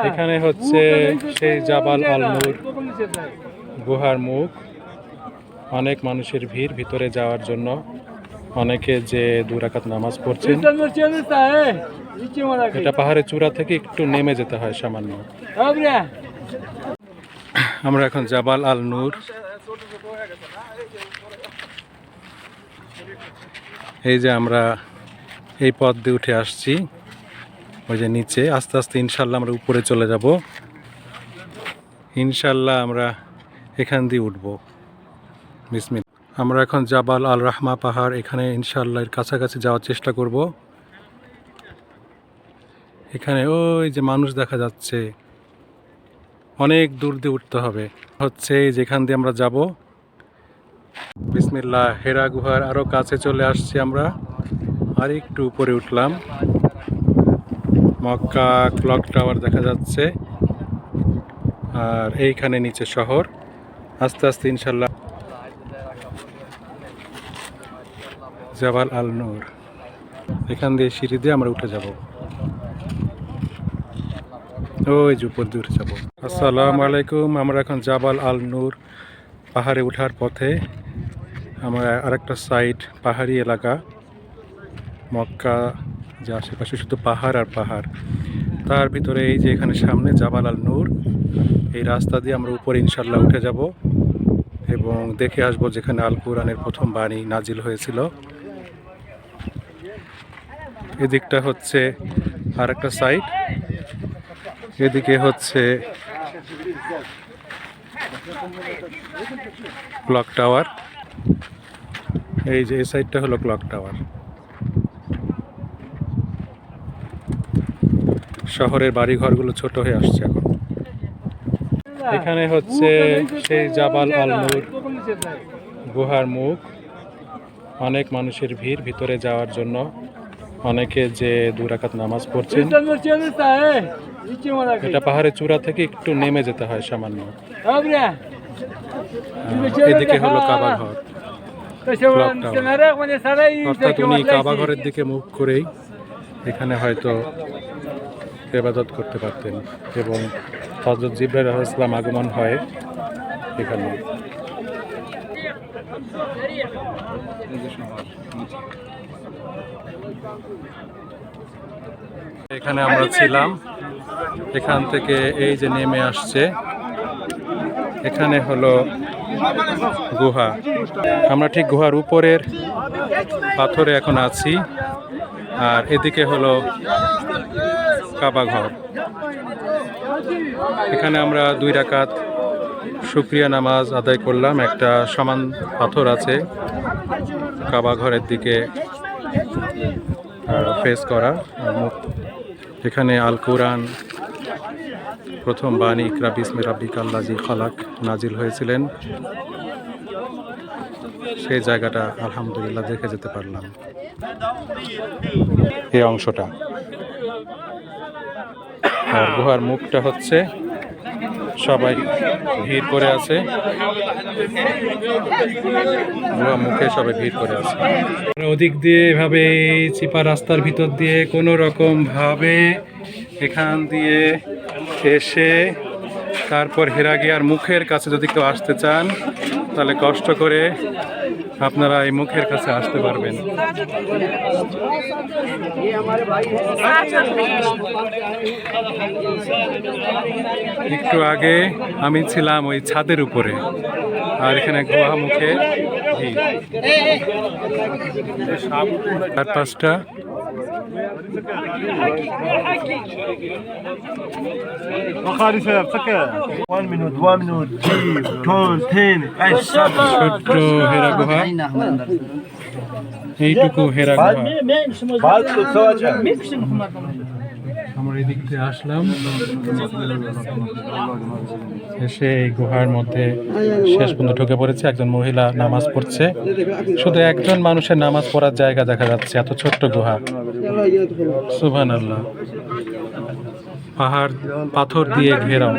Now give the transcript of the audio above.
এখানে হচ্ছে সেই জাবাল আল নূর গুহার মুখ। অনেক মানুষের ভিড় ভিতরে যাওয়ার জন্য। অনেকে যে 2 রাকাত নামাজ পড়ছেন। এটা পাহাড়ের চূড়া থেকে একটু নেমে যেতে হয় সামান্য। আমরা এখন জাবাল আল নূর। এই যে আমরা এই পথ দিয়ে উঠে আসছি, ওই যে নিচে। আস্তে আস্তে ইনশাল্লাহ আমরা উপরে চলে যাব। ইনশাল্লাহ আমরা এখান দিয়ে উঠবো। বিসমিল্লাহ। আমরা এখন জাবাল আল রাহমা পাহাড়, এখানে ইনশাল্লাহ এর কাছাকাছি যাওয়ার চেষ্টা করব। এখানে ওই যে মানুষ দেখা যাচ্ছে, অনেক দূর দিয়ে উঠতে হবে। হচ্ছে যেখান দিয়ে আমরা যাব। বিসমিল্লাহ। হেরা গুহার আরো কাছে চলে আসছি আমরা। আর একটু উপরে উঠলাম। মক্কা ক্লক টাওয়ার দেখা যাচ্ছে, আর এইখানে নিচে শহর। আস্তে আস্তে ইনশাল্লাহ জাবাল আল নূর, এখান দিয়ে সিঁড়ি দিয়ে আমরা উঠে যাব। ওই যে উপর দিয়ে উঠে যাব। আসসালামু আলাইকুম। আমরা এখন জাবাল আল নূর পাহাড়ে ওঠার পথে। আমরা আরেকটা সাইড পাহাড়ি এলাকা। মক্কা যে আশেপাশে শুধু পাহাড় আর পাহাড়, তার ভিতরে এই যে এখানে সামনে জাবাল আল নূর। এই রাস্তা দিয়ে আমরা উপরে ইনশাল্লাহ উঠে যাব এবং দেখে আসবো যেখানে আল কুরআনের প্রথম বাণী নাজিল হয়েছিল। এদিকটা হচ্ছে আর একটা সাইড, এদিকে হচ্ছে ক্লক টাওয়ার। এই যে এই সাইডটা হলো ক্লক টাওয়ার। শহরের বাড়ি ঘরগুলো ছোট হয়ে আসছে এখন। এখানে হচ্ছে সেই জাবাল আল নূর গুহার মুখ। অনেক মানুষের ভিড় ভিতরে যাওয়ার জন্য। অনেকে যে 2 রাকাত নামাজ পড়ছেন। এটা পাহাড়ের চূড়া থেকে একটু নেমে যেতে হয় সামান্য। এদিকে হলো কাবা ঘর, অর্থাৎ উনি কাবা ঘরের দিকে মুখ করেই এখানে হয়তো ইবাদত করতে পারতেন এবং হযরত জিবরাইল আলাইহিস সালাম আগমন হয় এখানে। এখানে আমরা ছিলাম, এখান থেকে এই যে নেমে আসছে, এখানে হলো গুহা। আমরা ঠিক গুহার উপরের পাথরে এখন আছি, আর এদিকে হলো কাবা ঘর। এখানে আমরা 2 রাকাত শুকরিয়া নামাজ আদায় করলাম। একটা সমান পাথর আছে কাবা ঘরের দিকে ফেস করা। এখানে আল কুরআন প্রথম বাণী ইকরা বিসমি রাব্বিকাল্লাযী খালাক নাজিল হয়েছিলেন। সেই জায়গাটা আলহামদুলিল্লাহ দেখে যেতে পারলাম, এই অংশটা। আর গুহার মুখটা হচ্ছে, সবাই ভিড় করে আছে গুহা মুখে, সবাই ভিড় করে আছে। ওদিক দিয়ে এভাবে চিপা রাস্তার ভিতর দিয়ে কোনো রকম ভাবে এখান দিয়ে এসে তারপর হেরা গিয়ার মুখের কাছে যদি কেউ আসতে চান, তাহলে কষ্ট করে আপনারা এই মুখের কাছে আসতে পারবেন। একটু আগে আমি ছিলাম ওই ছাদের উপরে, আর এখানে গুহা মুখে চার পাঁচটা ছোট্ট হেরা গুহা। এইটুকু হেরা গুহা। আমরা এই দিক থেকে আসলাম, এসে এই গুহার মধ্যে শেষ পর্যন্ত ঢুকে পড়েছে। একজন মহিলা নামাজ পড়ছে, শুধু একজন মানুষের নামাজ পড়ার জায়গা দেখা যাচ্ছে, এত ছোট্ট গুহা। সুবহানাল্লাহ। পাহাড় পাথর দিয়ে ঘেরাও।